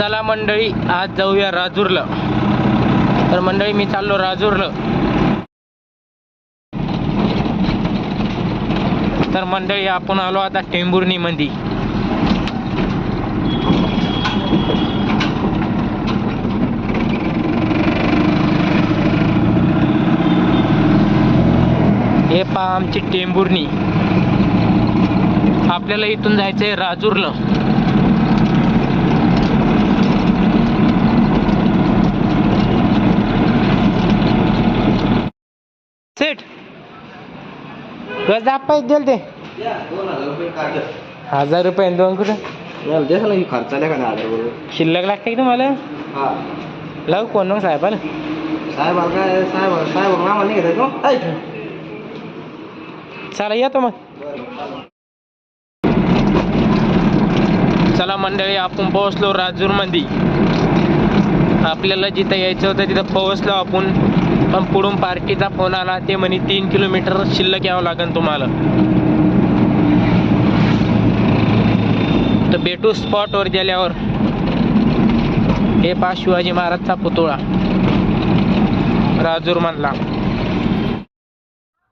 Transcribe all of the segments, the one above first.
चला मंडळी, आज जाऊया राजूरला. तर मंडळी मी चाललो राजूरला. तर मंडळी आपण आलो आता टेंभुर्णी मध्ये. हे पहा आमची टेंभुर्णी. आपल्याला इथून जायचंय राजूरला. सेठ गज पैसे दिल ते 1000 रुपये. 2 कुठं खर्चाला का 1000 शिल्लक लागते की तुम्हाला? लावू कोण मग साहेबाला? चला येतो मग. चला मंडळी, आपण पोहोचलो राजूर मध्ये. आपल्याला जिथं यायचं होतं तिथं पोहोचलो आपण. पण पुढून पार्टीचा फोन आला. ते म्हणे 3 किलोमीटर शिल्लक यावं लागेल तुम्हाला. तर भेटू स्पॉटवर गेल्यावर. हे पहा शिवाजी महाराजचा पुतळा राजूर मधला.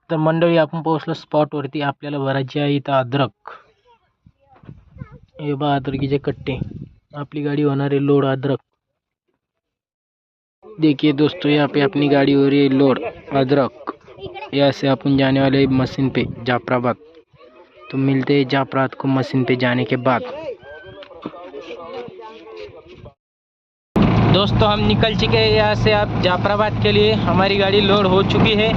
तर मंडळी आपण पोहोचलो स्पॉटवरती. आपल्याला भरायची आहे इथं अद्रक. हे बा अद्रकीचे कट्टे. आपली गाडी होणार है लोड अदरक. देखिए दोस्तों, यहाँ पे अपनी गाड़ी हो रही है लोड अदरक. यहाँ से अपन जाने वाले मशीन पे जाफराबाद. तो मिलते हैं जाफराबाद को मशीन पे जाने के बाद. दोस्तों हम निकल चुके हैं यहाँ से अब जाफराबाद के लिए. हमारी गाड़ी लोड हो चुकी है.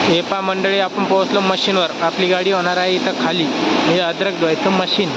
हे पा मंडळी, आपण पोहोचलो मशीनवर. आपली गाडी होणार आहे इथं खाली. हे अद्रक धुवायचं मशीन.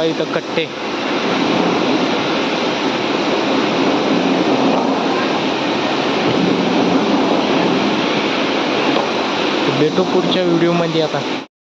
इथं कट्टे. भेटू पुढच्या व्हिडिओ मध्ये आता.